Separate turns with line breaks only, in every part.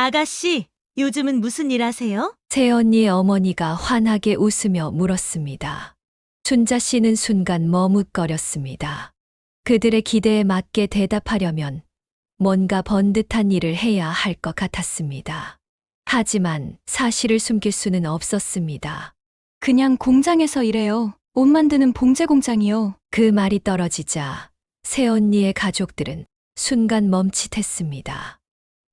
아가씨, 요즘은 무슨 일 하세요?
새언니의 어머니가 환하게 웃으며 물었습니다. 춘자 씨는 순간 머뭇거렸습니다. 그들의 기대에 맞게 대답하려면 뭔가 번듯한 일을 해야 할 것 같았습니다. 하지만 사실을 숨길 수는 없었습니다.
그냥 공장에서 일해요. 옷 만드는 봉제 공장이요.
그 말이 떨어지자 새언니의 가족들은 순간 멈칫했습니다.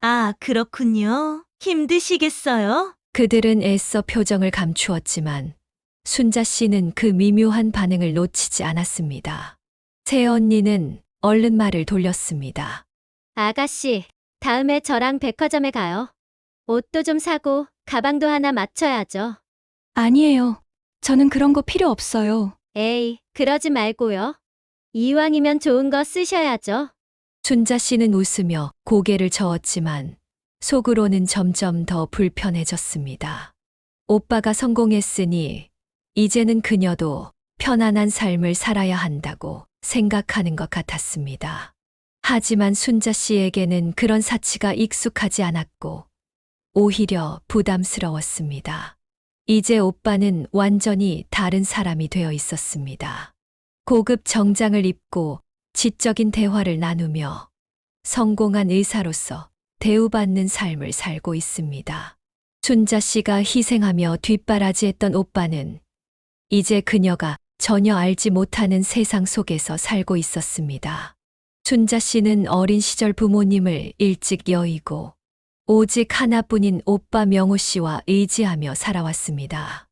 아, 그렇군요. 힘드시겠어요?
그들은 애써 표정을 감추었지만 순자 씨는 그 미묘한 반응을 놓치지 않았습니다. 새언니는 얼른 말을 돌렸습니다.
아가씨, 다음에 저랑 백화점에 가요. 옷도 좀 사고 가방도 하나 맞춰야죠.
아니에요. 저는 그런 거 필요 없어요.
에이, 그러지 말고요. 이왕이면 좋은 거 쓰셔야죠.
순자 씨는 웃으며 고개를 저었지만 속으로는 점점 더 불편해졌습니다. 오빠가 성공했으니 이제는 그녀도 편안한 삶을 살아야 한다고 생각하는 것 같았습니다. 하지만 순자 씨에게는 그런 사치가 익숙하지 않았고 오히려 부담스러웠습니다. 이제 오빠는 완전히 다른 사람이 되어 있었습니다. 고급 정장을 입고 지적인 대화를 나누며 성공한 의사로서 대우받는 삶을 살고 있습니다. 순자 씨가 희생하며 뒷바라지했던 오빠는 이제 그녀가 전혀 알지 못하는 세상 속에서 살고 있었습니다. 순자 씨는 어린 시절 부모님을 일찍 여의고 오직 하나뿐인 오빠 명호 씨와 의지하며 살아왔습니다.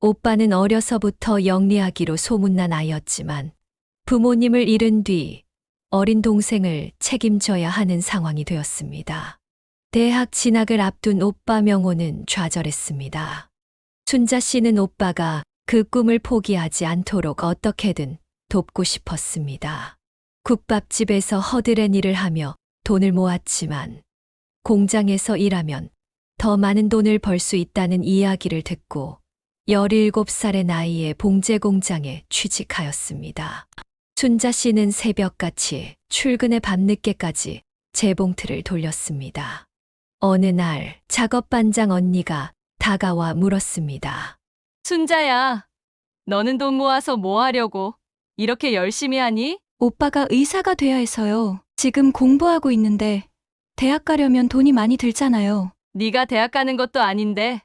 오빠는 어려서부터 영리하기로 소문난 아이였지만 부모님을 잃은 뒤 어린 동생을 책임져야 하는 상황이 되었습니다. 대학 진학을 앞둔 오빠 명호는 좌절했습니다. 순자 씨는 오빠가 그 꿈을 포기하지 않도록 어떻게든 돕고 싶었습니다. 국밥집에서 허드렛 일을 하며 돈을 모았지만 공장에서 일하면 더 많은 돈을 벌 수 있다는 이야기를 듣고 17살의 나이에 봉제 공장에 취직하였습니다. 순자 씨는 새벽같이 출근해 밤늦게까지 재봉틀을 돌렸습니다. 어느 날 작업반장 언니가 다가와 물었습니다.
순자야, 너는 돈 모아서 뭐 하려고 이렇게 열심히 하니?
오빠가 의사가 돼야 해서요. 지금 공부하고 있는데 대학 가려면 돈이 많이 들잖아요.
네가 대학 가는 것도 아닌데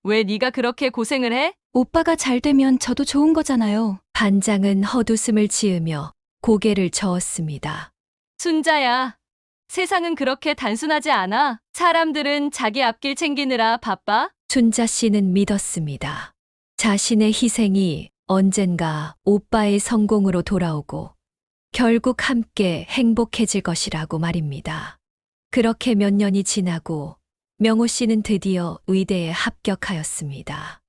왜 네가 그렇게 고생을 해?
오빠가 잘 되면 저도 좋은 거잖아요.
반장은 헛웃음을 지으며 고개를 저었습니다.
순자야, 세상은 그렇게 단순하지 않아. 사람들은 자기 앞길 챙기느라 바빠.
순자 씨는 믿었습니다. 자신의 희생이 언젠가 오빠의 성공으로 돌아오고 결국 함께 행복해질 것이라고 말입니다. 그렇게 몇 년이 지나고 명호 씨는 드디어 의대에 합격하였습니다.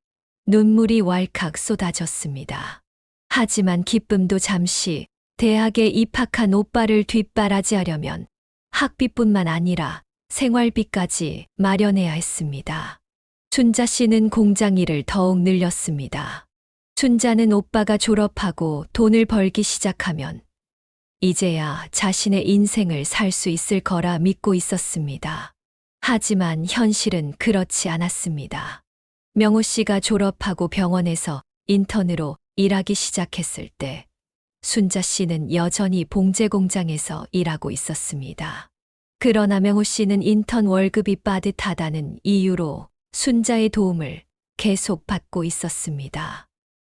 눈물이 왈칵 쏟아졌습니다. 하지만 기쁨도 잠시 대학에 입학한 오빠를 뒷바라지하려면 학비뿐만 아니라 생활비까지 마련해야 했습니다. 순자 씨는 공장 일을 더욱 늘렸습니다. 순자는 오빠가 졸업하고 돈을 벌기 시작하면 이제야 자신의 인생을 살 수 있을 거라 믿고 있었습니다. 하지만 현실은 그렇지 않았습니다. 명호 씨가 졸업하고 병원에서 인턴으로 일하기 시작했을 때 순자 씨는 여전히 봉제 공장에서 일하고 있었습니다. 그러나 명호 씨는 인턴 월급이 빠듯하다는 이유로 순자의 도움을 계속 받고 있었습니다.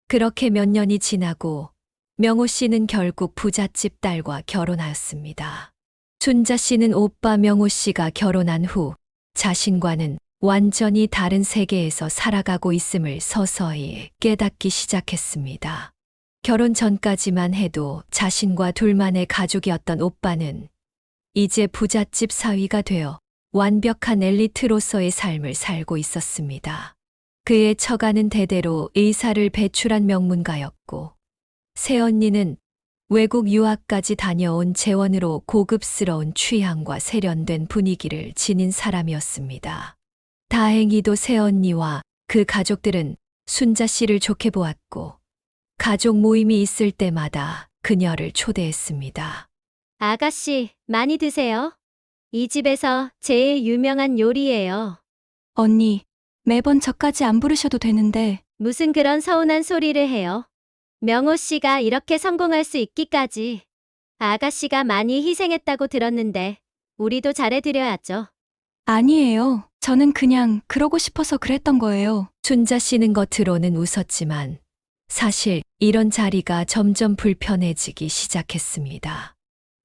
그렇게 몇 년이 지나고 명호 씨는 결국 부잣집 딸과 결혼하였습니다. 순자 씨는 오빠 명호 씨가 결혼한 후 자신과는 완전히 다른 세계에서 살아가고 있음을 서서히 깨닫기 시작했습니다. 결혼 전까지만 해도 자신과 둘만의 가족이었던 오빠는 이제 부잣집 사위가 되어 완벽한 엘리트로서의 삶을 살고 있었습니다. 그의 처가는 대대로 의사를 배출한 명문가였고 새언니는 외국 유학까지 다녀온 재원으로 고급스러운 취향과 세련된 분위기를 지닌 사람이었습니다. 다행히도 새언니와 그 가족들은 순자 씨를 좋게 보았고 가족 모임이 있을 때마다 그녀를 초대했습니다.
아가씨, 많이 드세요. 이 집에서 제일 유명한 요리예요.
언니, 매번 저까지 안 부르셔도 되는데,
무슨 그런 서운한 소리를 해요. 명호 씨가 이렇게 성공할 수 있기까지 아가씨가 많이 희생했다고 들었는데 우리도 잘해드려야죠.
아니에요. 저는 그냥 그러고 싶어서 그랬던 거예요.
순자 씨는 겉으로는 웃었지만 사실 이런 자리가 점점 불편해지기 시작했습니다.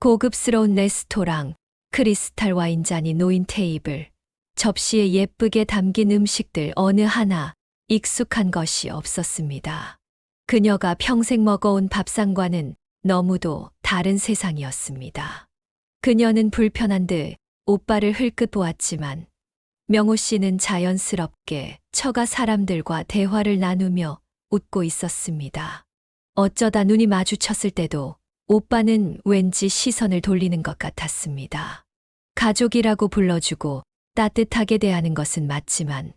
고급스러운 레스토랑, 크리스탈 와인잔이 놓인 테이블, 접시에 예쁘게 담긴 음식들 어느 하나 익숙한 것이 없었습니다. 그녀가 평생 먹어온 밥상과는 너무도 다른 세상이었습니다. 그녀는 불편한 듯 오빠를 흘끗 보았지만 명호 씨는 자연스럽게 처가 사람들과 대화를 나누며 웃고 있었습니다. 어쩌다 눈이 마주쳤을 때도 오빠는 왠지 시선을 돌리는 것 같았습니다. 가족이라고 불러주고 따뜻하게 대하는 것은 맞지만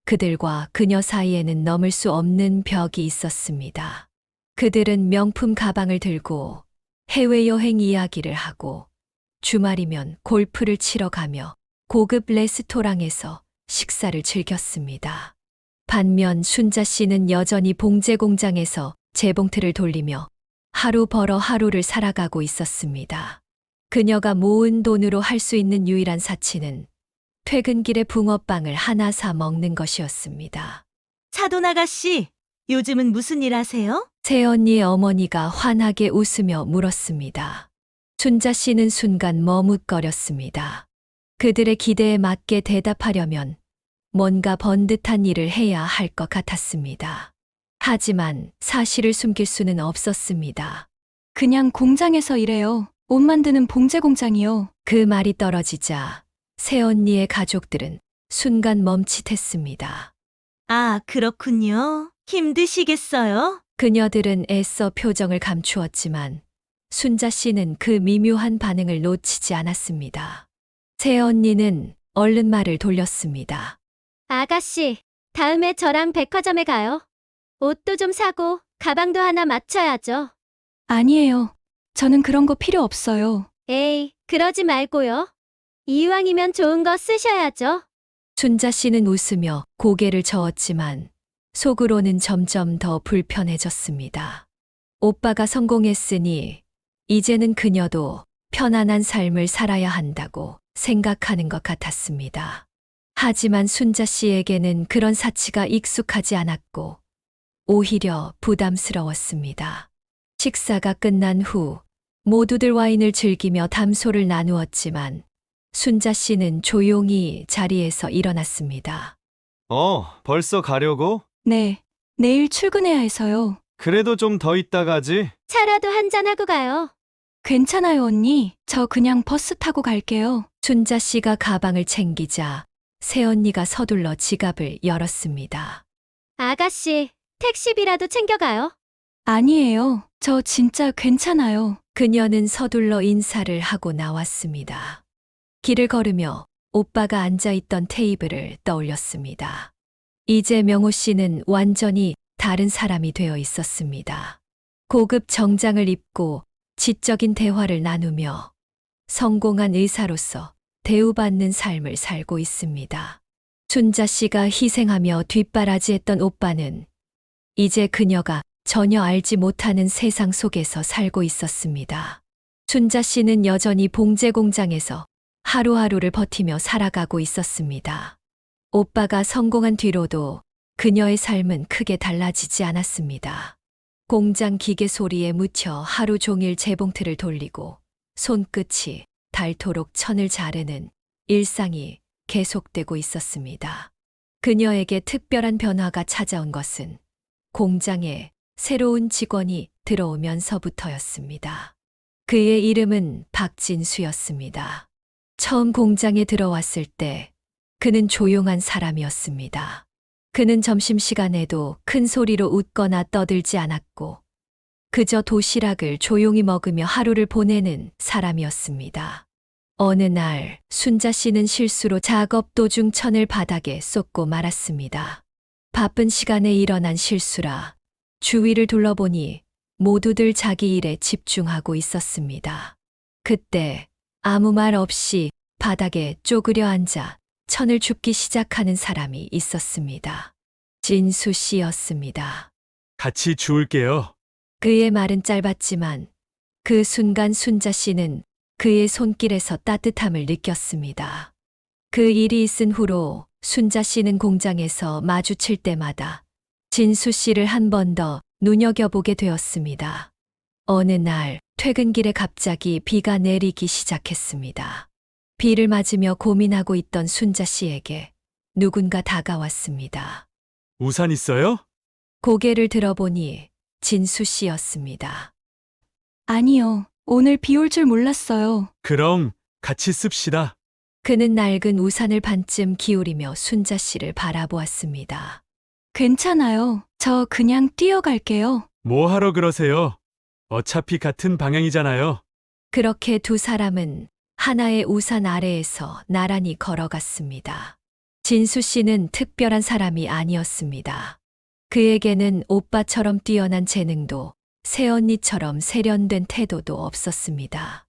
그들과 그녀 사이에는 넘을 수 없는 벽이 있었습니다. 그들은 명품 가방을 들고 해외여행 이야기를 하고 주말이면 골프를 치러 가며 고급 레스토랑에서 식사를 즐겼습니다. 반면 순자 씨는 여전히 봉제 공장에서 재봉틀을 돌리며 하루 벌어 하루를 살아가고 있었습니다. 그녀가 모은 돈으로 할 수 있는 유일한 사치는 퇴근길에 붕어빵을 하나 사 먹는 것이었습니다.
사돈 아가씨, 요즘은 무슨 일 하세요?
새언니의 어머니가 환하게 웃으며 물었습니다. 순자 씨는 순간 머뭇거렸습니다. 그들의 기대에 맞게 대답하려면 뭔가 번듯한 일을 해야 할 것 같았습니다. 하지만 사실을 숨길 수는 없었습니다.
그냥 공장에서 일해요. 옷 만드는 봉제 공장이요.
그 말이 떨어지자 새언니의 가족들은 순간 멈칫했습니다.
아, 그렇군요. 힘드시겠어요?
그녀들은 애써 표정을 감추었지만 순자 씨는 그 미묘한 반응을 놓치지 않았습니다. 새언니는 얼른 말을 돌렸습니다.
아가씨, 다음에 저랑 백화점에 가요. 옷도 좀 사고 가방도 하나 맞춰야죠.
아니에요. 저는 그런 거 필요 없어요.
에이, 그러지 말고요. 이왕이면 좋은 거 쓰셔야죠.
순자 씨는 웃으며 고개를 저었지만 속으로는 점점 더 불편해졌습니다. 오빠가 성공했으니 이제는 그녀도 편안한 삶을 살아야 한다고 생각하는 것 같았습니다. 하지만 순자 씨에게는 그런 사치가 익숙하지 않았고 오히려 부담스러웠습니다. 식사가 끝난 후 모두들 와인을 즐기며 담소를 나누었지만 순자 씨는 조용히 자리에서 일어났습니다.
벌써 가려고?
네. 내일 출근해야 해서요.
그래도 좀 더 있다 가지.
차라도 한잔하고 가요.
괜찮아요, 언니. 저 그냥 버스 타고 갈게요.
순자 씨가 가방을 챙기자 새언니가 서둘러 지갑을 열었습니다.
아가씨, 택시비라도 챙겨가요.
아니에요. 저 진짜 괜찮아요.
그녀는 서둘러 인사를 하고 나왔습니다. 길을 걸으며 오빠가 앉아있던 테이블을 떠올렸습니다. 이제 명호 씨는 완전히 다른 사람이 되어 있었습니다. 고급 정장을 입고 지적인 대화를 나누며 성공한 의사로서 대우받는 삶을 살고 있습니다. 순자 씨가 희생하며 뒷바라지했던 오빠는 이제 그녀가 전혀 알지 못하는 세상 속에서 살고 있었습니다. 순자 씨는 여전히 봉제 공장에서 하루하루를 버티며 살아가고 있었습니다. 오빠가 성공한 뒤로도 그녀의 삶은 크게 달라지지 않았습니다. 공장 기계 소리에 묻혀 하루 종일 재봉틀을 돌리고 손끝이 닳도록 천을 자르는 일상이 계속되고 있었습니다. 그녀에게 특별한 변화가 찾아온 것은 공장에 새로운 직원이 들어오면서부터였습니다. 그의 이름은 박진수였습니다. 처음 공장에 들어왔을 때 그는 조용한 사람이었습니다. 그는 점심시간에도 큰 소리로 웃거나 떠들지 않았고 그저 도시락을 조용히 먹으며 하루를 보내는 사람이었습니다. 어느 날 순자 씨는 실수로 작업 도중 천을 바닥에 쏟고 말았습니다. 바쁜 시간에 일어난 실수라 주위를 둘러보니 모두들 자기 일에 집중하고 있었습니다. 그때 아무 말 없이 바닥에 쪼그려 앉아 천을 줍기 시작하는 사람이 있었습니다. 진수 씨였습니다.
같이 주울게요.
그의 말은 짧았지만 그 순간 순자 씨는 그의 손길에서 따뜻함을 느꼈습니다. 그 일이 있은 후로 순자 씨는 공장에서 마주칠 때마다 진수 씨를 한 번 더 눈여겨보게 되었습니다. 어느 날 퇴근길에 갑자기 비가 내리기 시작했습니다. 비를 맞으며 고민하고 있던 순자 씨에게 누군가 다가왔습니다.
우산 있어요?
고개를 들어보니 진수 씨였습니다.
아니요. 오늘 비 올 줄 몰랐어요.
그럼 같이 씁시다.
그는 낡은 우산을 반쯤 기울이며 순자 씨를 바라보았습니다.
괜찮아요. 저 그냥 뛰어갈게요.
뭐 하러 그러세요? 어차피 같은 방향이잖아요.
그렇게 두 사람은 하나의 우산 아래에서 나란히 걸어갔습니다. 진수 씨는 특별한 사람이 아니었습니다. 그에게는 오빠처럼 뛰어난 재능도 새언니처럼 세련된 태도도 없었습니다.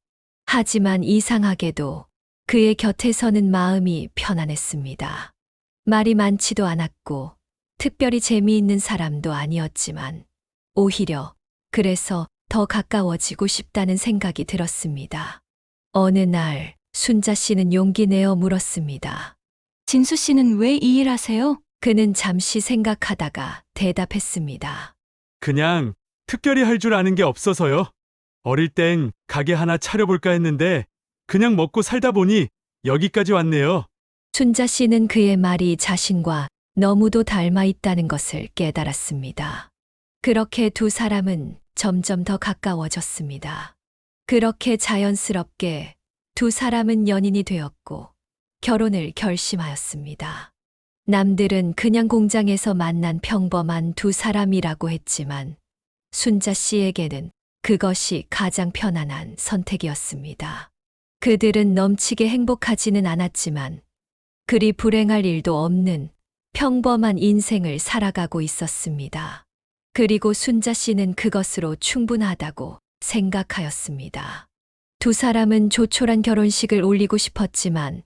하지만 이상하게도 그의 곁에 서는 마음이 편안했습니다. 말이 많지도 않았고 특별히 재미있는 사람도 아니었지만 오히려 그래서 더 가까워지고 싶다는 생각이 들었습니다. 어느 날 순자 씨는 용기 내어 물었습니다.
진수 씨는 왜 이 일 하세요?
그는 잠시 생각하다가 대답했습니다.
그냥 특별히 할 줄 아는 게 없어서요. 어릴 땐 가게 하나 차려볼까 했는데 그냥 먹고 살다 보니 여기까지 왔네요.
순자 씨는 그의 말이 자신과 너무도 닮아 있다는 것을 깨달았습니다. 그렇게 두 사람은 점점 더 가까워졌습니다. 그렇게 자연스럽게 두 사람은 연인이 되었고 결혼을 결심하였습니다. 남들은 그냥 공장에서 만난 평범한 두 사람이라고 했지만 순자 씨에게는 그것이 가장 편안한 선택이었습니다. 그들은 넘치게 행복하지는 않았지만 그리 불행할 일도 없는 평범한 인생을 살아가고 있었습니다. 그리고 순자 씨는 그것으로 충분하다고 생각하였습니다. 두 사람은 조촐한 결혼식을 올리고 싶었지만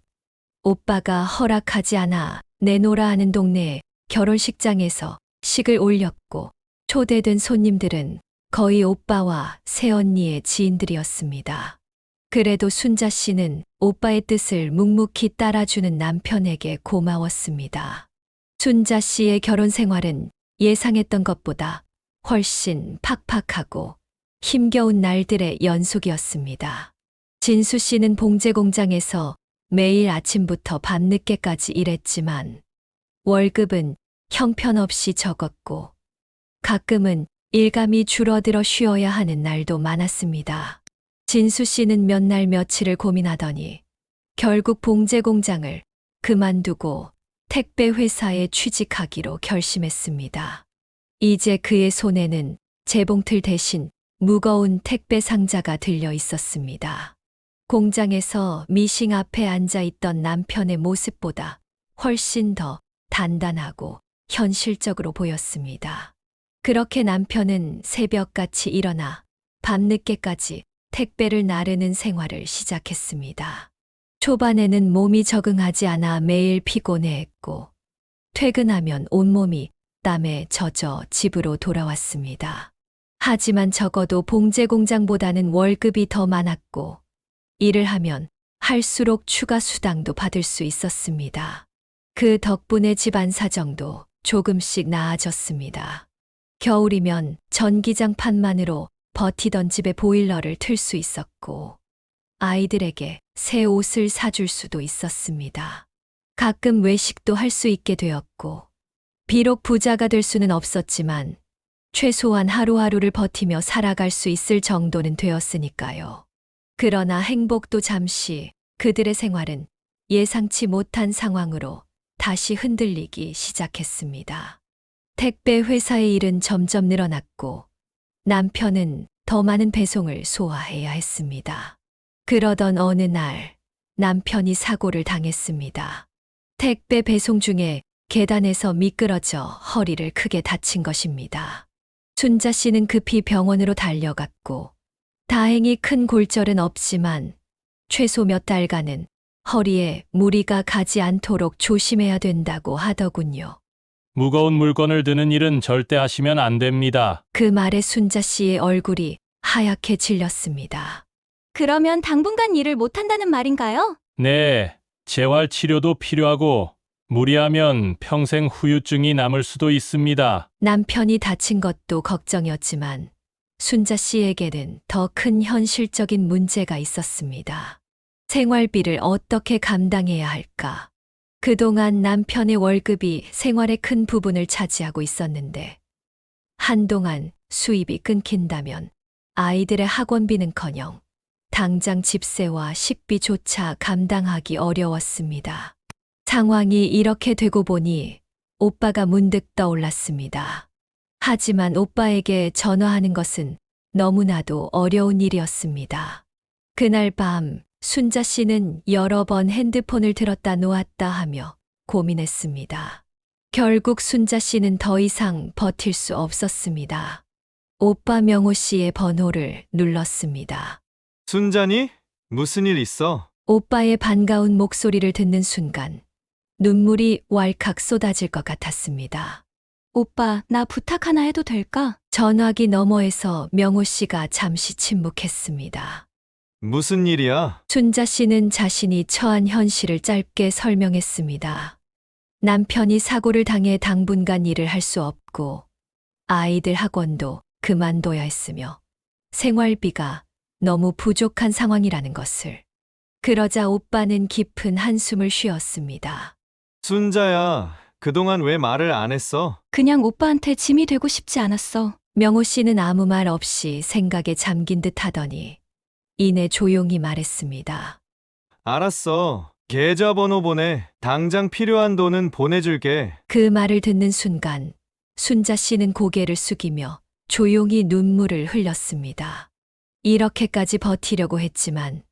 오빠가 허락하지 않아 내노라 하는 동네의 결혼식장에서 식을 올렸고 초대된 손님들은 거의 오빠와 새언니의 지인들이었습니다. 그래도 순자 씨는 오빠의 뜻을 묵묵히 따라주는 남편에게 고마웠습니다. 순자 씨의 결혼 생활은 예상했던 것보다 훨씬 팍팍하고 힘겨운 날들의 연속이었습니다. 진수 씨는 봉제 공장에서 매일 아침부터 밤늦게까지 일했지만 월급은 형편없이 적었고 가끔은 일감이 줄어들어 쉬어야 하는 날도 많았습니다. 진수 씨는 몇 날 며칠을 고민하더니 결국 봉제 공장을 그만두고 택배 회사에 취직하기로 결심했습니다. 이제 그의 손에는 재봉틀 대신 무거운 택배 상자가 들려 있었습니다. 공장에서 미싱 앞에 앉아 있던 남편의 모습보다 훨씬 더 단단하고 현실적으로 보였습니다. 그렇게 남편은 새벽같이 일어나 밤늦게까지 택배를 나르는 생활을 시작했습니다. 초반에는 몸이 적응하지 않아 매일 피곤해했고 퇴근하면 온몸이 땀에 젖어 집으로 돌아왔습니다. 하지만 적어도 봉제 공장보다는 월급이 더 많았고 일을 하면 할수록 추가 수당도 받을 수 있었습니다. 그 덕분에 집안 사정도 조금씩 나아졌습니다. 겨울이면 전기장판만으로 버티던 집에 보일러를 틀 수 있었고 아이들에게 새 옷을 사줄 수도 있었습니다. 가끔 외식도 할 수 있게 되었고 비록 부자가 될 수는 없었지만 최소한 하루하루를 버티며 살아갈 수 있을 정도는 되었으니까요. 그러나 행복도 잠시 그들의 생활은 예상치 못한 상황으로 다시 흔들리기 시작했습니다. 택배 회사의 일은 점점 늘어났고 남편은 더 많은 배송을 소화해야 했습니다. 그러던 어느 날 남편이 사고를 당했습니다. 택배 배송 중에 계단에서 미끄러져 허리를 크게 다친 것입니다. 순자 씨는 급히 병원으로 달려갔고 다행히 큰 골절은 없지만 최소 몇 달간은 허리에 무리가 가지 않도록 조심해야 된다고 하더군요.
무거운 물건을 드는 일은 절대 하시면 안 됩니다.
그 말에 순자 씨의 얼굴이 하얗게 질렸습니다.
그러면 당분간 일을 못한다는 말인가요?
네, 재활 치료도 필요하고 무리하면 평생 후유증이 남을 수도 있습니다.
남편이 다친 것도 걱정이었지만 순자 씨에게는 더 큰 현실적인 문제가 있었습니다. 생활비를 어떻게 감당해야 할까? 그동안 남편의 월급이 생활의 큰 부분을 차지하고 있었는데 한동안 수입이 끊긴다면 아이들의 학원비는커녕 당장 집세와 식비조차 감당하기 어려웠습니다. 상황이 이렇게 되고 보니 오빠가 문득 떠올랐습니다. 하지만 오빠에게 전화하는 것은 너무나도 어려운 일이었습니다. 그날 밤 순자 씨는 여러 번 핸드폰을 들었다 놓았다 하며 고민했습니다. 결국 순자 씨는 더 이상 버틸 수 없었습니다. 오빠 명호 씨의 번호를 눌렀습니다.
순자니? 무슨 일 있어?
오빠의 반가운 목소리를 듣는 순간 눈물이 왈칵 쏟아질 것 같았습니다.
오빠, 나 부탁 하나 해도 될까?
전화기 너머에서 명호 씨가 잠시 침묵했습니다.
무슨 일이야?
순자 씨는 자신이 처한 현실을 짧게 설명했습니다. 남편이 사고를 당해 당분간 일을 할 수 없고 아이들 학원도 그만둬야 했으며 생활비가 너무 부족한 상황이라는 것을. 그러자 오빠는 깊은 한숨을 쉬었습니다.
순자야, 그동안 왜 말을 안 했어?
그냥 오빠한테 짐이 되고 싶지 않았어.
명호 씨는 아무 말 없이 생각에 잠긴 듯 하더니 이내 조용히 말했습니다.
알았어. 계좌번호 보내. 당장 필요한 돈은 보내줄게.
그 말을 듣는 순간 순자 씨는 고개를 숙이며 조용히 눈물을 흘렸습니다. 이렇게까지 버티려고 했지만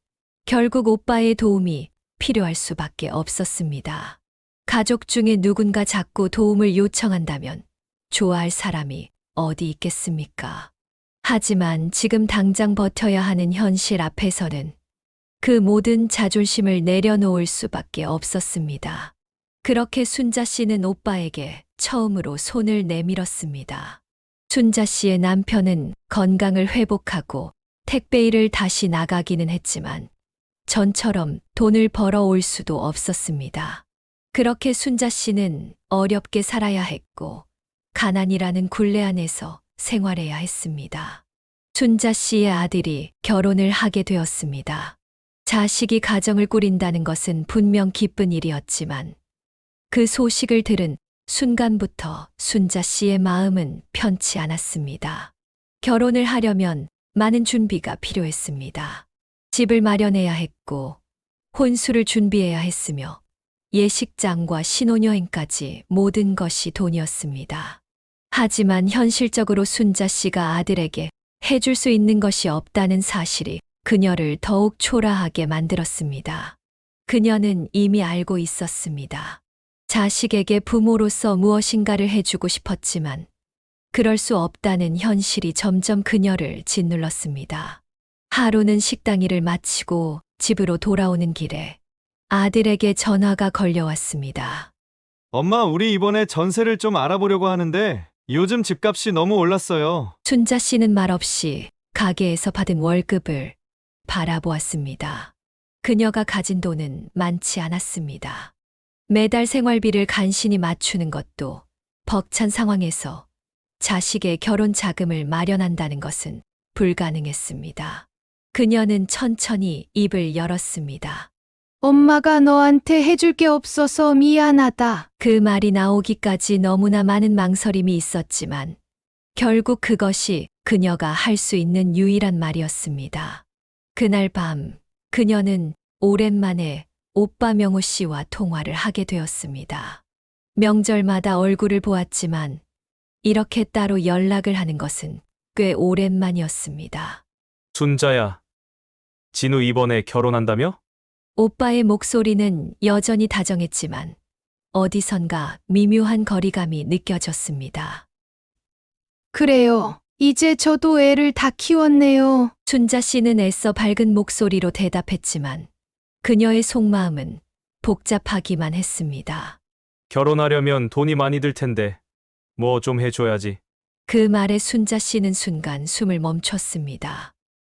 결국 오빠의 도움이 필요할 수밖에 없었습니다. 가족 중에 누군가 자꾸 도움을 요청한다면 좋아할 사람이 어디 있겠습니까? 하지만 지금 당장 버텨야 하는 현실 앞에서는 그 모든 자존심을 내려놓을 수밖에 없었습니다. 그렇게 순자 씨는 오빠에게 처음으로 손을 내밀었습니다. 순자 씨의 남편은 건강을 회복하고 택배 일을 다시 나가기는 했지만 전처럼 돈을 벌어올 수도 없었습니다. 그렇게 순자 씨는 어렵게 살아야 했고 가난이라는 굴레 안에서 생활해야 했습니다. 순자 씨의 아들이 결혼을 하게 되었습니다. 자식이 가정을 꾸린다는 것은 분명 기쁜 일이었지만 그 소식을 들은 순간부터 순자 씨의 마음은 편치 않았습니다. 결혼을 하려면 많은 준비가 필요했습니다. 집을 마련해야 했고 혼수를 준비해야 했으며 예식장과 신혼여행까지 모든 것이 돈이었습니다. 하지만 현실적으로 순자 씨가 아들에게 해줄 수 있는 것이 없다는 사실이 그녀를 더욱 초라하게 만들었습니다. 그녀는 이미 알고 있었습니다. 자식에게 부모로서 무엇인가를 해주고 싶었지만 그럴 수 없다는 현실이 점점 그녀를 짓눌렀습니다. 하루는 식당 일을 마치고 집으로 돌아오는 길에 아들에게 전화가 걸려왔습니다.
엄마, 우리 이번에 전세를 좀 알아보려고 하는데 요즘 집값이 너무 올랐어요.
순자 씨는 말없이 가게에서 받은 월급을 바라보았습니다. 그녀가 가진 돈은 많지 않았습니다. 매달 생활비를 간신히 맞추는 것도 벅찬 상황에서 자식의 결혼 자금을 마련한다는 것은 불가능했습니다. 그녀는 천천히 입을 열었습니다.
엄마가 너한테 해줄 게 없어서 미안하다.
그 말이 나오기까지 너무나 많은 망설임이 있었지만 결국 그것이 그녀가 할 수 있는 유일한 말이었습니다. 그날 밤 그녀는 오랜만에 오빠 명호 씨와 통화를 하게 되었습니다. 명절마다 얼굴을 보았지만 이렇게 따로 연락을 하는 것은 꽤 오랜만이었습니다.
순자야, 진우 이번에 결혼한다며?
오빠의 목소리는 여전히 다정했지만 어디선가 미묘한 거리감이 느껴졌습니다.
그래요. 이제 저도 애를 다 키웠네요.
순자 씨는 애써 밝은 목소리로 대답했지만 그녀의 속마음은 복잡하기만 했습니다.
결혼하려면 돈이 많이 들 텐데 뭐 좀 해줘야지.
그 말에 순자 씨는 순간 숨을 멈췄습니다.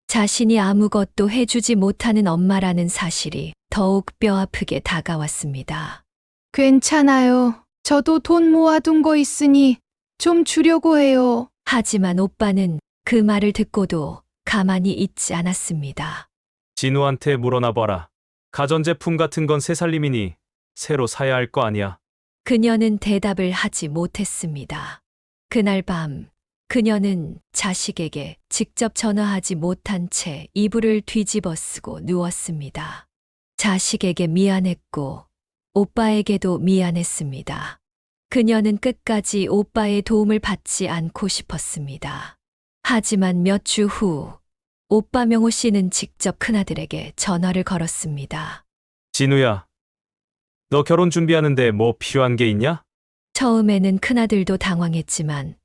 자신이 아무것도 해주지 못하는 엄마라는 사실이 더욱 뼈아프게 다가왔습니다.
괜찮아요. 저도 돈 모아둔 거 있으니 좀 주려고 해요.
하지만 오빠는 그 말을 듣고도 가만히 있지 않았습니다.
진우한테 물어나 봐라. 가전제품 같은 건 새 살림이니 새로 사야 할 거 아니야.
그녀는 대답을 하지 못했습니다. 그날 밤 그녀는 자식에게 직접 전화하지 못한 채 이불을 뒤집어 쓰고 누웠습니다. 자식에게 미안했고 오빠에게도 미안했습니다. 그녀는 끝까지 오빠의 도움을 받지 않고 싶었습니다. 하지만 몇 주 후 오빠 명호 씨는 직접 큰아들에게 전화를 걸었습니다.
진우야, 너 결혼 준비하는데 뭐 필요한 게 있냐?
처음에는 큰아들도 당황했지만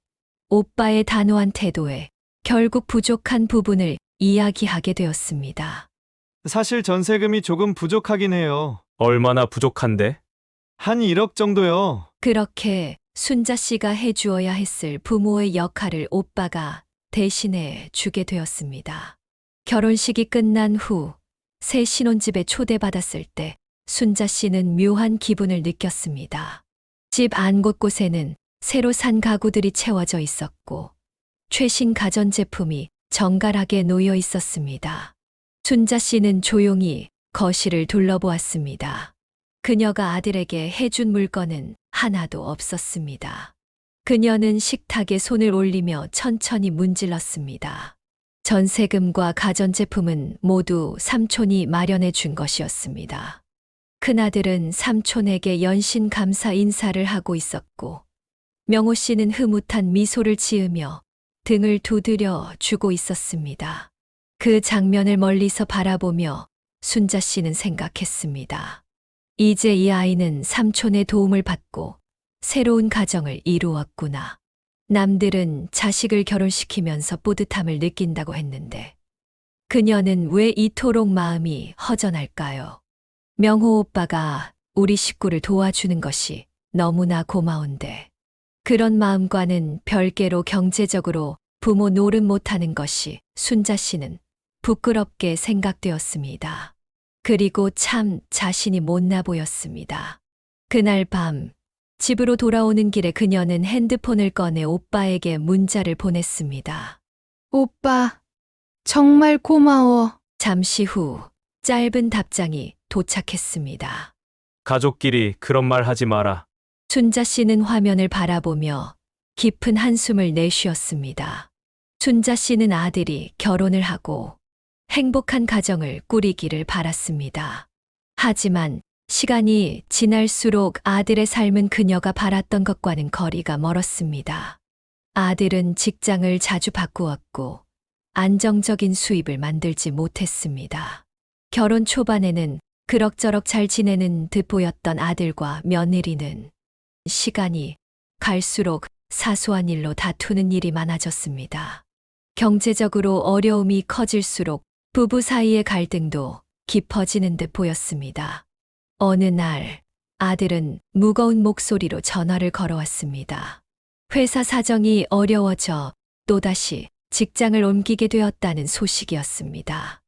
오빠의 단호한 태도에 결국 부족한 부분을 이야기하게 되었습니다.
사실 전세금이 조금 부족하긴 해요.
얼마나 부족한데?
한 1억 정도요.
그렇게 순자 씨가 해주어야 했을 부모의 역할을 오빠가 대신해 주게 되었습니다. 결혼식이 끝난 후 새 신혼집에 초대받았을 때 순자 씨는 묘한 기분을 느꼈습니다. 집 안 곳곳에는 새로 산 가구들이 채워져 있었고 최신 가전제품이 정갈하게 놓여 있었습니다. 순자 씨는 조용히 거실을 둘러보았습니다. 그녀가 아들에게 해준 물건은 하나도 없었습니다. 그녀는 식탁에 손을 올리며 천천히 문질렀습니다. 전세금과 가전제품은 모두 삼촌이 마련해 준 것이었습니다. 큰아들은 삼촌에게 연신 감사 인사를 하고 있었고 명호 씨는 흐뭇한 미소를 지으며 등을 두드려 주고 있었습니다. 그 장면을 멀리서 바라보며 순자 씨는 생각했습니다. 이제 이 아이는 삼촌의 도움을 받고 새로운 가정을 이루었구나. 남들은 자식을 결혼시키면서 뿌듯함을 느낀다고 했는데 그녀는 왜 이토록 마음이 허전할까요? 명호 오빠가 우리 식구를 도와주는 것이 너무나 고마운데 그런 마음과는 별개로 경제적으로 부모 노릇 못하는 것이 순자 씨는 부끄럽게 생각되었습니다. 그리고 참 자신이 못나 보였습니다. 그날 밤 집으로 돌아오는 길에 그녀는 핸드폰을 꺼내 오빠에게 문자를 보냈습니다.
오빠, 정말 고마워.
잠시 후 짧은 답장이 도착했습니다.
가족끼리 그런 말 하지 마라.
순자 씨는 화면을 바라보며 깊은 한숨을 내쉬었습니다. 순자 씨는 아들이 결혼을 하고 행복한 가정을 꾸리기를 바랐습니다. 하지만 시간이 지날수록 아들의 삶은 그녀가 바랐던 것과는 거리가 멀었습니다. 아들은 직장을 자주 바꾸었고 안정적인 수입을 만들지 못했습니다. 결혼 초반에는 그럭저럭 잘 지내는 듯 보였던 아들과 며느리는 시간이 갈수록 사소한 일로 다투는 일이 많아졌습니다. 경제적으로 어려움이 커질수록 부부 사이의 갈등도 깊어지는 듯 보였습니다. 어느 날 아들은 무거운 목소리로 전화를 걸어왔습니다. 회사 사정이 어려워져 또다시 직장을 옮기게 되었다는 소식이었습니다.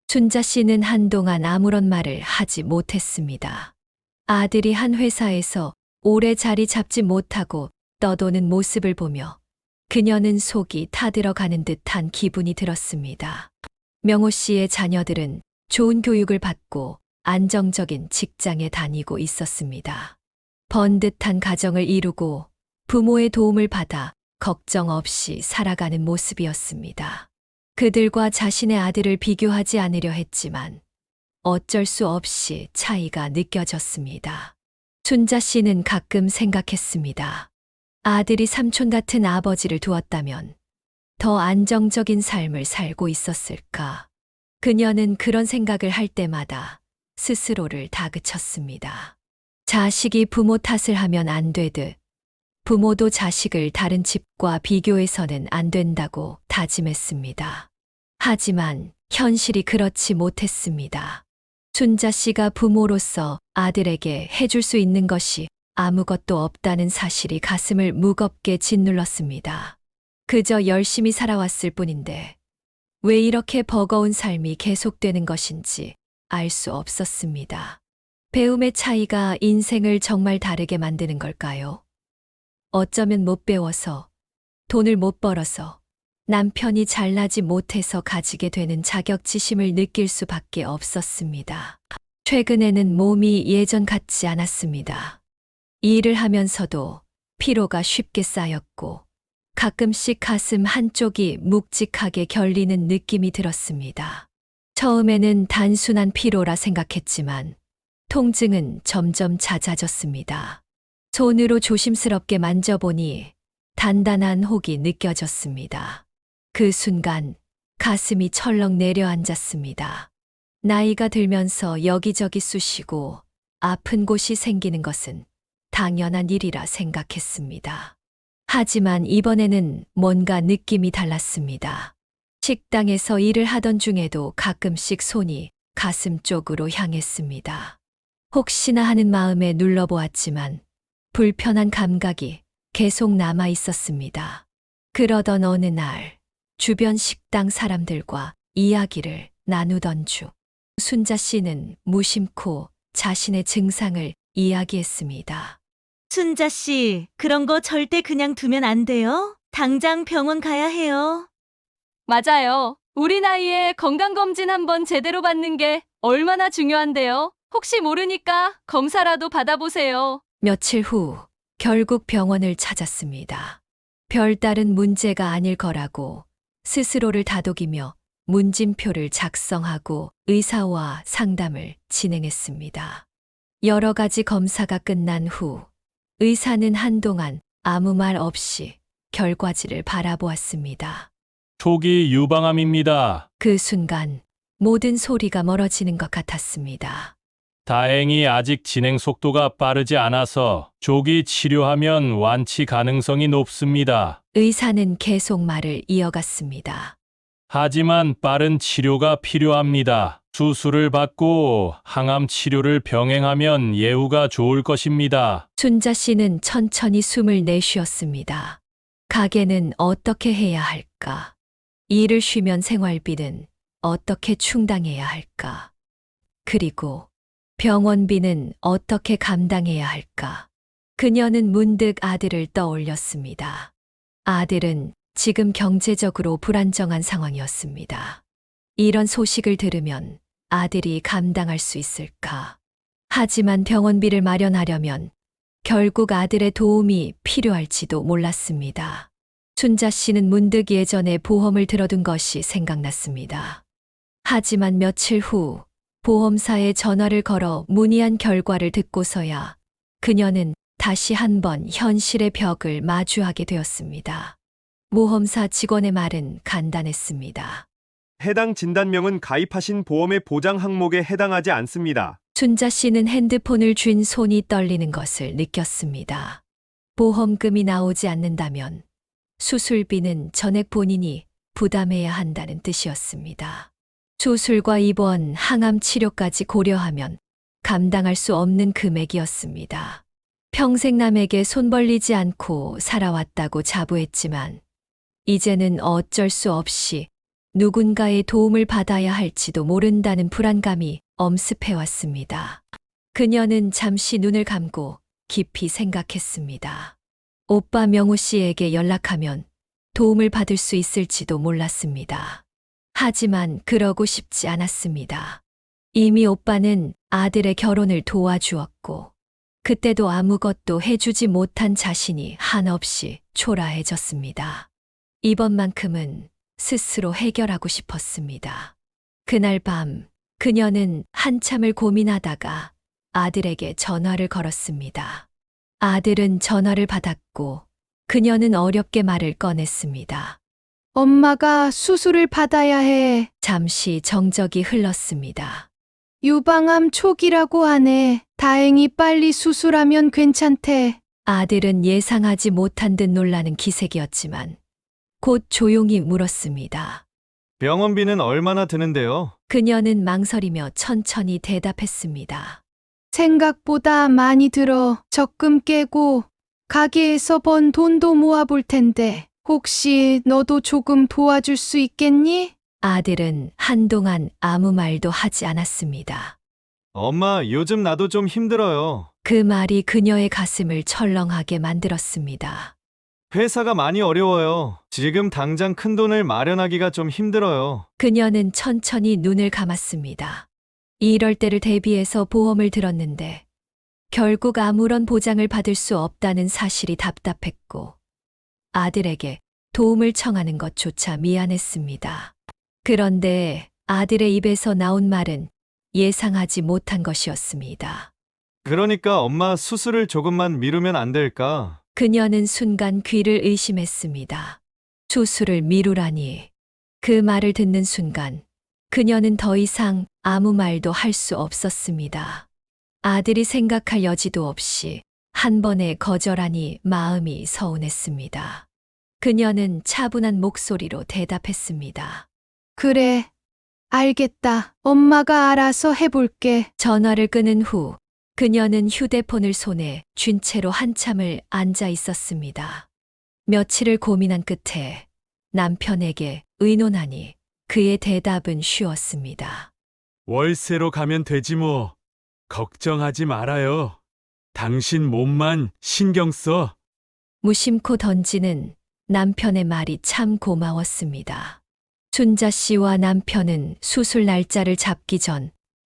순자 씨는 한동안 아무런 말을 하지 못했습니다. 아들이 한 회사에서 오래 자리 잡지 못하고 떠도는 모습을 보며 그녀는 속이 타들어가는 듯한 기분이 들었습니다. 명호 씨의 자녀들은 좋은 교육을 받고 안정적인 직장에 다니고 있었습니다. 번듯한 가정을 이루고 부모의 도움을 받아 걱정 없이 살아가는 모습이었습니다. 그들과 자신의 아들을 비교하지 않으려 했지만 어쩔 수 없이 차이가 느껴졌습니다. 순자 씨는 가끔 생각했습니다. 아들이 삼촌 같은 아버지를 두었다면 더 안정적인 삶을 살고 있었을까? 그녀는 그런 생각을 할 때마다 스스로를 다그쳤습니다. 자식이 부모 탓을 하면 안 되듯 부모도 자식을 다른 집과 비교해서는 안 된다고 다짐했습니다. 하지만 현실이 그렇지 못했습니다. 순자 씨가 부모로서 아들에게 해줄 수 있는 것이 아무것도 없다는 사실이 가슴을 무겁게 짓눌렀습니다. 그저 열심히 살아왔을 뿐인데 왜 이렇게 버거운 삶이 계속되는 것인지 알 수 없었습니다. 배움의 차이가 인생을 정말 다르게 만드는 걸까요? 어쩌면 못 배워서, 돈을 못 벌어서, 남편이 잘나지 못해서 가지게 되는 자격지심을 느낄 수밖에 없었습니다. 최근에는 몸이 예전 같지 않았습니다. 일을 하면서도 피로가 쉽게 쌓였고 가끔씩 가슴 한쪽이 묵직하게 결리는 느낌이 들었습니다. 처음에는 단순한 피로라 생각했지만 통증은 점점 잦아졌습니다. 손으로 조심스럽게 만져보니 단단한 혹이 느껴졌습니다. 그 순간 가슴이 철렁 내려앉았습니다. 나이가 들면서 여기저기 쑤시고 아픈 곳이 생기는 것은 당연한 일이라 생각했습니다. 하지만 이번에는 뭔가 느낌이 달랐습니다. 식당에서 일을 하던 중에도 가끔씩 손이 가슴 쪽으로 향했습니다. 혹시나 하는 마음에 눌러보았지만 불편한 감각이 계속 남아 있었습니다. 그러던 어느 날 주변 식당 사람들과 이야기를 나누던 중 순자 씨는 무심코 자신의 증상을 이야기했습니다.
순자 씨, 그런 거 절대 그냥 두면 안 돼요. 당장 병원 가야 해요.
맞아요. 우리 나이에 건강검진 한번 제대로 받는 게 얼마나 중요한데요. 혹시 모르니까 검사라도 받아보세요.
며칠 후 결국 병원을 찾았습니다. 별다른 문제가 아닐 거라고 스스로를 다독이며 문진표를 작성하고 의사와 상담을 진행했습니다. 여러 가지 검사가 끝난 후 의사는 한동안 아무 말 없이 결과지를 바라보았습니다.
초기 유방암입니다.
그 순간 모든 소리가 멀어지는 것 같았습니다.
다행히 아직 진행 속도가 빠르지 않아서 조기 치료하면 완치 가능성이 높습니다.
의사는 계속 말을 이어갔습니다.
하지만 빠른 치료가 필요합니다. 수술을 받고 항암 치료를 병행하면 예후가 좋을 것입니다.
순자 씨는 천천히 숨을 내쉬었습니다. 가게는 어떻게 해야 할까? 일을 쉬면 생활비는 어떻게 충당해야 할까? 그리고 병원비는 어떻게 감당해야 할까? 그녀는 문득 아들을 떠올렸습니다. 아들은 지금 경제적으로 불안정한 상황이었습니다. 이런 소식을 들으면 아들이 감당할 수 있을까? 하지만 병원비를 마련하려면 결국 아들의 도움이 필요할지도 몰랐습니다. 순자 씨는 문득 예전에 보험을 들어둔 것이 생각났습니다. 하지만 며칠 후 보험사에 전화를 걸어 문의한 결과를 듣고서야 그녀는 다시 한번 현실의 벽을 마주하게 되었습니다. 보험사 직원의 말은 간단했습니다.
해당 진단명은 가입하신 보험의 보장 항목에 해당하지 않습니다.
순자 씨는 핸드폰을 쥔 손이 떨리는 것을 느꼈습니다. 보험금이 나오지 않는다면 수술비는 전액 본인이 부담해야 한다는 뜻이었습니다. 수술과 입원, 항암 치료까지 고려하면 감당할 수 없는 금액이었습니다. 평생 남에게 손 벌리지 않고 살아왔다고 자부했지만 이제는 어쩔 수 없이 누군가의 도움을 받아야 할지도 모른다는 불안감이 엄습해왔습니다. 그녀는 잠시 눈을 감고 깊이 생각했습니다. 오빠 명호 씨에게 연락하면 도움을 받을 수 있을지도 몰랐습니다. 하지만 그러고 싶지 않았습니다. 이미 오빠는 아들의 결혼을 도와주었고 그때도 아무것도 해주지 못한 자신이 한없이 초라해졌습니다. 이번만큼은 스스로 해결하고 싶었습니다. 그날 밤 그녀는 한참을 고민하다가 아들에게 전화를 걸었습니다. 아들은 전화를 받았고 그녀는 어렵게 말을 꺼냈습니다.
엄마가 수술을 받아야 해.
잠시 정적이 흘렀습니다.
유방암 초기라고 하네. 다행히 빨리 수술하면 괜찮대.
아들은 예상하지 못한 듯 놀라는 기색이었지만 곧 조용히 물었습니다.
병원비는 얼마나 드는데요?
그녀는 망설이며 천천히 대답했습니다.
생각보다 많이 들어 적금 깨고 가게에서 번 돈도 모아볼 텐데 혹시 너도 조금 도와줄 수 있겠니?
아들은 한동안 아무 말도 하지 않았습니다.
엄마, 요즘 나도 좀 힘들어요.
그 말이 그녀의 가슴을 철렁하게 만들었습니다.
회사가 많이 어려워요. 지금 당장 큰 돈을 마련하기가 좀 힘들어요.
그녀는 천천히 눈을 감았습니다. 이럴 때를 대비해서 보험을 들었는데 결국 아무런 보장을 받을 수 없다는 사실이 답답했고 아들에게 도움을 청하는 것조차 미안했습니다. 그런데 아들의 입에서 나온 말은 예상하지 못한 것이었습니다.
그러니까 엄마 수술을 조금만 미루면 안 될까?
그녀는 순간 귀를 의심했습니다. 수술을 미루라니. 그 말을 듣는 순간 그녀는 더 이상 아무 말도 할 수 없었습니다. 아들이 생각할 여지도 없이 한 번에 거절하니 마음이 서운했습니다. 그녀는 차분한 목소리로 대답했습니다.
그래, 알겠다. 엄마가 알아서 해볼게.
전화를 끊은 후 그녀는 휴대폰을 손에 쥔 채로 한참을 앉아 있었습니다. 며칠을 고민한 끝에 남편에게 의논하니 그의 대답은 쉬웠습니다.
월세로 가면 되지 뭐. 걱정하지 말아요. 당신 몸만 신경 써.
무심코 던지는 남편의 말이 참 고마웠습니다. 순자 씨와 남편은 수술 날짜를 잡기 전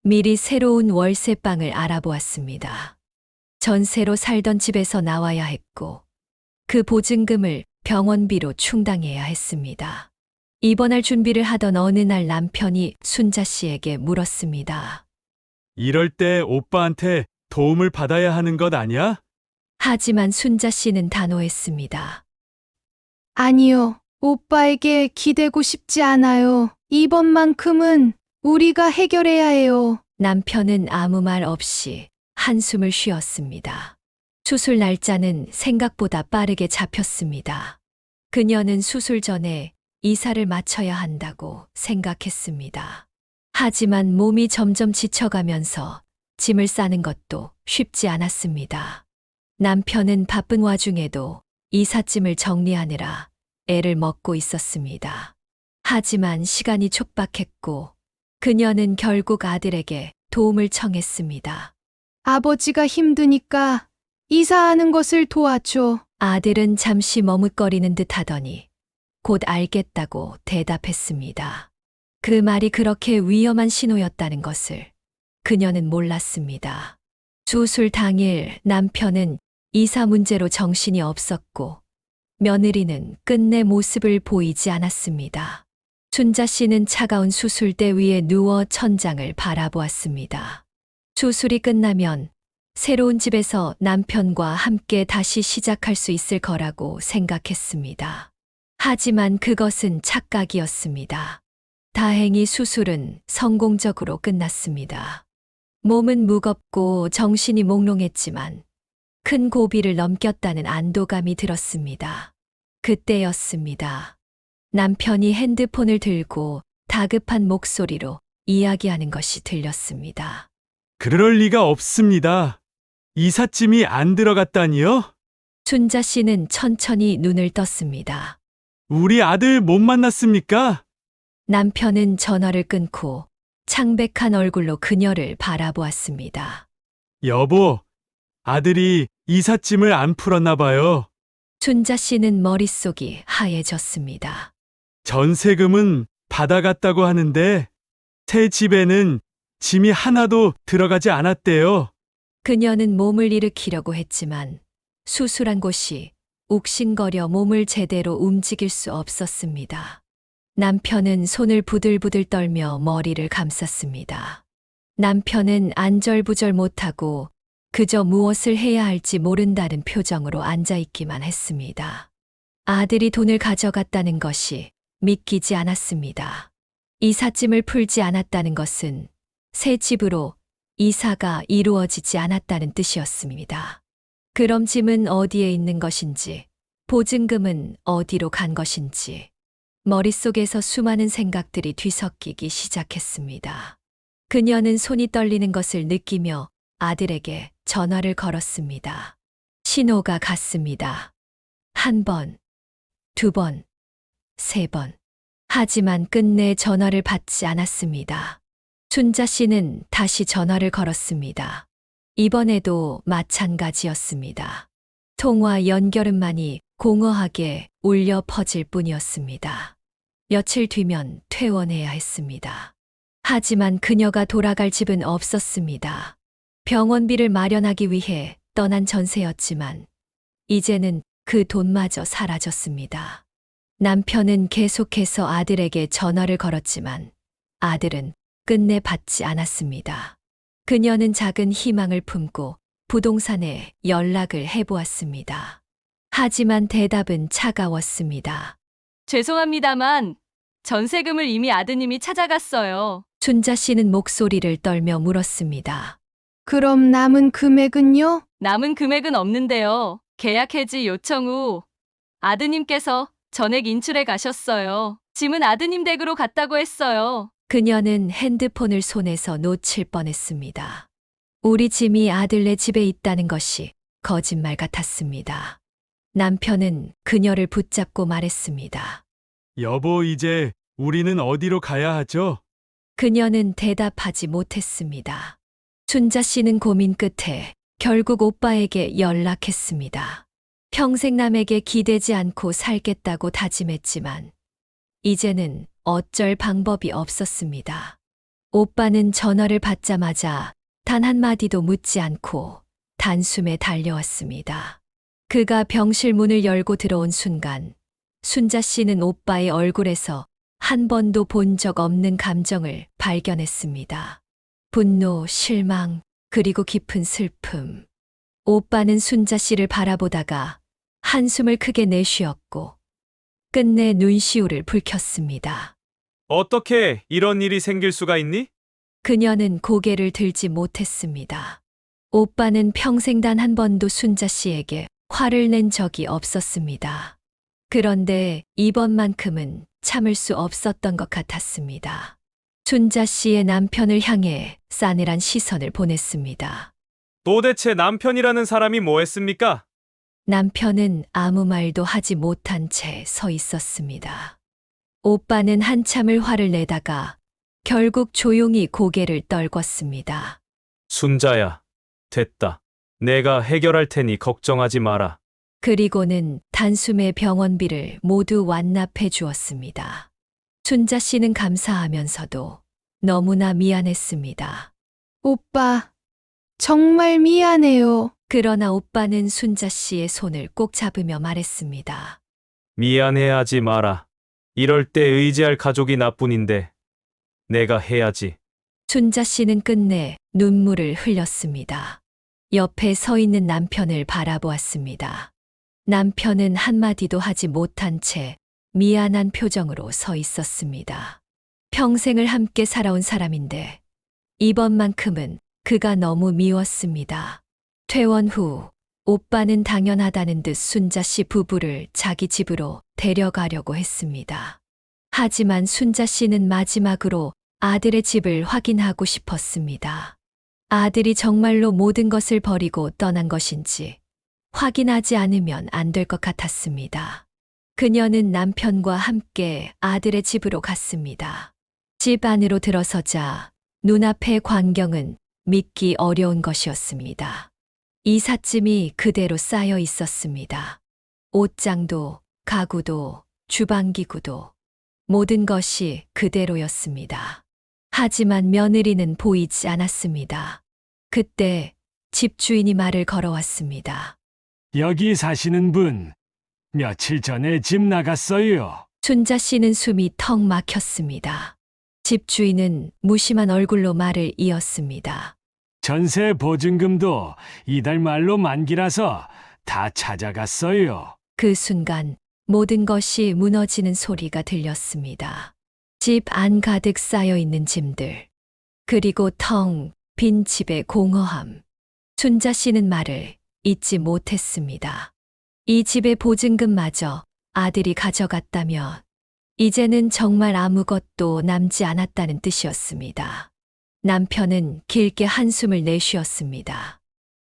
미리 새로운 월세방을 알아보았습니다. 전세로 살던 집에서 나와야 했고 그 보증금을 병원비로 충당해야 했습니다. 입원할 준비를 하던 어느 날 남편이 순자 씨에게 물었습니다.
이럴 때 오빠한테 도움을 받아야 하는 것 아니야?
하지만 순자 씨는 단호했습니다.
아니요. 오빠에게 기대고 싶지 않아요. 이번만큼은 우리가 해결해야 해요.
남편은 아무 말 없이 한숨을 쉬었습니다. 수술 날짜는 생각보다 빠르게 잡혔습니다. 그녀는 수술 전에 이사를 마쳐야 한다고 생각했습니다. 하지만 몸이 점점 지쳐가면서 짐을 싸는 것도 쉽지 않았습니다. 남편은 바쁜 와중에도 이삿짐을 정리하느라 애를 먹고 있었습니다. 하지만 시간이 촉박했고 그녀는 결국 아들에게 도움을 청했습니다.
아버지가 힘드니까 이사하는 것을 도와줘.
아들은 잠시 머뭇거리는 듯 하더니 곧 알겠다고 대답했습니다. 그 말이 그렇게 위험한 신호였다는 것을 그녀는 몰랐습니다. 수술 당일 남편은 이사 문제로 정신이 없었고 며느리는 끝내 모습을 보이지 않았습니다. 순자 씨는 차가운 수술대 위에 누워 천장을 바라보았습니다. 수술이 끝나면 새로운 집에서 남편과 함께 다시 시작할 수 있을 거라고 생각했습니다. 하지만 그것은 착각이었습니다. 다행히 수술은 성공적으로 끝났습니다. 몸은 무겁고 정신이 몽롱했지만 큰 고비를 넘겼다는 안도감이 들었습니다. 그때였습니다. 남편이 핸드폰을 들고 다급한 목소리로 이야기하는 것이 들렸습니다.
그럴 리가 없습니다. 이삿짐이 안 들어갔다니요?
순자 씨는 천천히 눈을 떴습니다.
우리 아들 못 만났습니까?
남편은 전화를 끊고 창백한 얼굴로 그녀를 바라보았습니다.
여보, 아들이 이삿짐을 안 풀었나 봐요.
순자 씨는 머릿속이 하얘졌습니다.
전세금은 받아갔다고 하는데 새 집에는 짐이 하나도 들어가지 않았대요.
그녀는 몸을 일으키려고 했지만 수술한 곳이 욱신거려 몸을 제대로 움직일 수 없었습니다. 남편은 손을 부들부들 떨며 머리를 감쌌습니다. 남편은 안절부절 못하고 그저 무엇을 해야 할지 모른다는 표정으로 앉아있기만 했습니다. 아들이 돈을 가져갔다는 것이 믿기지 않았습니다. 이삿짐을 풀지 않았다는 것은 새 집으로 이사가 이루어지지 않았다는 뜻이었습니다. 그럼 짐은 어디에 있는 것인지, 보증금은 어디로 간 것인지, 머릿속에서 수많은 생각들이 뒤섞이기 시작했습니다. 그녀는 손이 떨리는 것을 느끼며 아들에게 전화를 걸었습니다. 신호가 갔습니다. 1번, 2번, 3번. 하지만 끝내 전화를 받지 않았습니다. 순자 씨는 다시 전화를 걸었습니다. 이번에도 마찬가지였습니다. 통화 연결음만이 공허하게 울려 퍼질 뿐이었습니다. 며칠 뒤면 퇴원해야 했습니다. 하지만 그녀가 돌아갈 집은 없었습니다. 병원비를 마련하기 위해 떠난 전세였지만 이제는 그 돈마저 사라졌습니다. 남편은 계속해서 아들에게 전화를 걸었지만 아들은 끝내 받지 않았습니다. 그녀는 작은 희망을 품고 부동산에 연락을 해보았습니다. 하지만 대답은 차가웠습니다.
죄송합니다만 전세금을 이미 아드님이 찾아갔어요.
순자 씨는 목소리를 떨며 물었습니다.
그럼 남은 금액은요?
남은 금액은 없는데요. 계약 해지 요청 후 아드님께서 전액 인출해 가셨어요. 짐은 아드님 댁으로 갔다고 했어요.
그녀는 핸드폰을 손에서 놓칠 뻔했습니다. 우리 짐이 아들네 집에 있다는 것이 거짓말 같았습니다. 남편은 그녀를 붙잡고 말했습니다.
여보, 이제 우리는 어디로 가야 하죠?
그녀는 대답하지 못했습니다. 순자 씨는 고민 끝에 결국 오빠에게 연락했습니다. 평생 남에게 기대지 않고 살겠다고 다짐했지만 이제는 어쩔 방법이 없었습니다. 오빠는 전화를 받자마자 단 한마디도 묻지 않고 단숨에 달려왔습니다. 그가 병실 문을 열고 들어온 순간 순자 씨는 오빠의 얼굴에서 한 번도 본 적 없는 감정을 발견했습니다. 분노, 실망, 그리고 깊은 슬픔. 오빠는 순자 씨를 바라보다가 한숨을 크게 내쉬었고 끝내 눈시울을 붉혔습니다.
어떻게 이런 일이 생길 수가 있니?
그녀는 고개를 들지 못했습니다. 오빠는 평생 단 한 번도 순자 씨에게 화를 낸 적이 없었습니다. 그런데 이번만큼은 참을 수 없었던 것 같았습니다. 순자 씨의 남편을 향해 싸늘한 시선을 보냈습니다.
도대체 남편이라는 사람이 뭐 했습니까?
남편은 아무 말도 하지 못한 채 서 있었습니다. 오빠는 한참을 화를 내다가 결국 조용히 고개를 떨궜습니다.
순자야, 됐다. 내가 해결할 테니 걱정하지 마라.
그리고는 단숨에 병원비를 모두 완납해 주었습니다. 순자 씨는 감사하면서도 너무나 미안했습니다.
오빠, 정말 미안해요.
그러나 오빠는 순자 씨의 손을 꼭 잡으며 말했습니다.
미안해하지 마라. 이럴 때 의지할 가족이 나뿐인데 내가 해야지.
순자 씨는 끝내 눈물을 흘렸습니다. 옆에 서 있는 남편을 바라보았습니다. 남편은 한마디도 하지 못한 채 미안한 표정으로 서 있었습니다. 평생을 함께 살아온 사람인데 이번만큼은 그가 너무 미웠습니다. 퇴원 후 오빠는 당연하다는 듯 순자 씨 부부를 자기 집으로 데려가려고 했습니다. 하지만 순자 씨는 마지막으로 아들의 집을 확인하고 싶었습니다. 아들이 정말로 모든 것을 버리고 떠난 것인지 확인하지 않으면 안 될 것 같았습니다. 그녀는 남편과 함께 아들의 집으로 갔습니다. 집 안으로 들어서자 눈앞의 광경은 믿기 어려운 것이었습니다. 이삿짐이 그대로 쌓여 있었습니다. 옷장도, 가구도, 주방기구도 모든 것이 그대로였습니다. 하지만 며느리는 보이지 않았습니다. 그때 집주인이 말을 걸어왔습니다.
여기 사시는 분, 며칠 전에 집 나갔어요.
순자 씨는 숨이 턱 막혔습니다. 집주인은 무심한 얼굴로 말을 이었습니다.
전세 보증금도 이달 말로 만기라서 다 찾아갔어요.
그 순간 모든 것이 무너지는 소리가 들렸습니다. 집 안 가득 쌓여 있는 짐들, 그리고 텅 빈 집의 공허함. 순자 씨는 말을 잊지 못했습니다. 이 집의 보증금마저 아들이 가져갔다면 이제는 정말 아무것도 남지 않았다는 뜻이었습니다. 남편은 길게 한숨을 내쉬었습니다.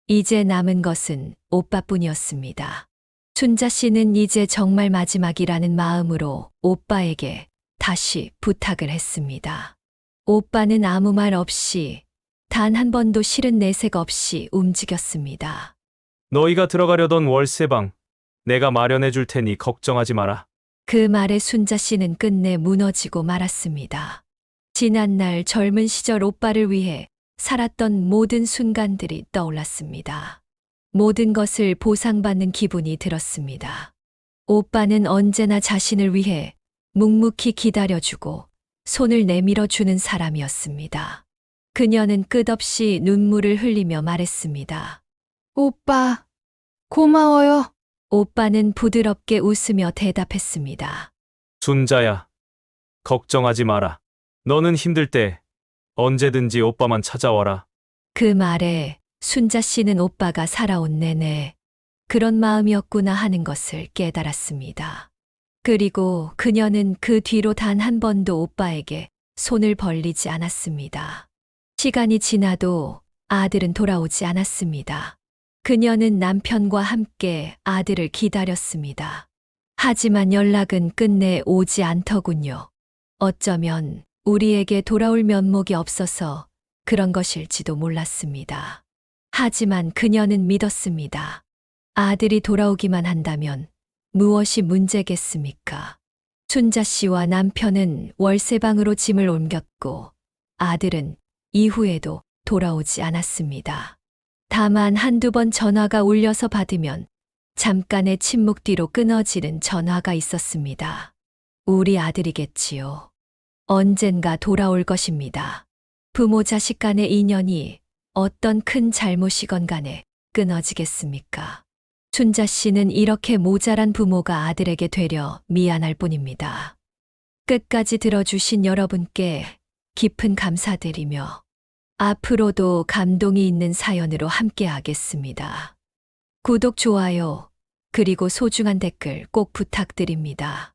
이제 남은 것은 오빠뿐이었습니다. 순자 씨는 이제 정말 마지막이라는 마음으로 오빠에게 다시 부탁을 했습니다. 오빠는 아무 말 없이 단 한 번도 싫은 내색 없이 움직였습니다.
너희가 들어가려던 월세방 내가 마련해 줄 테니 걱정하지 마라.
그 말에 순자 씨는 끝내 무너지고 말았습니다. 지난날 젊은 시절 오빠를 위해 살았던 모든 순간들이 떠올랐습니다. 모든 것을 보상받는 기분이 들었습니다. 오빠는 언제나 자신을 위해 묵묵히 기다려주고 손을 내밀어주는 사람이었습니다. 그녀는 끝없이 눈물을 흘리며 말했습니다.
오빠, 고마워요.
오빠는 부드럽게 웃으며 대답했습니다.
순자야, 걱정하지 마라. 너는 힘들 때 언제든지 오빠만 찾아와라.
그 말에 순자 씨는 오빠가 살아온 내내 그런 마음이었구나 하는 것을 깨달았습니다. 그리고 그녀는 그 뒤로 단 한 번도 오빠에게 손을 벌리지 않았습니다. 시간이 지나도 아들은 돌아오지 않았습니다. 그녀는 남편과 함께 아들을 기다렸습니다. 하지만 연락은 끝내 오지 않더군요. 어쩌면 우리에게 돌아올 면목이 없어서 그런 것일지도 몰랐습니다. 하지만 그녀는 믿었습니다. 아들이 돌아오기만 한다면 무엇이 문제겠습니까? 순자 씨와 남편은 월세방으로 짐을 옮겼고 아들은 이후에도 돌아오지 않았습니다. 다만 한두 번 전화가 울려서 받으면 잠깐의 침묵 뒤로 끊어지는 전화가 있었습니다. 우리 아들이겠지요. 언젠가 돌아올 것입니다. 부모 자식 간의 인연이 어떤 큰 잘못이건 간에 끊어지겠습니까? 순자 씨는 이렇게 모자란 부모가 아들에게 되려 미안할 뿐입니다. 끝까지 들어주신 여러분께 깊은 감사드리며 앞으로도 감동이 있는 사연으로 함께하겠습니다. 구독, 좋아요, 그리고 소중한 댓글 꼭 부탁드립니다.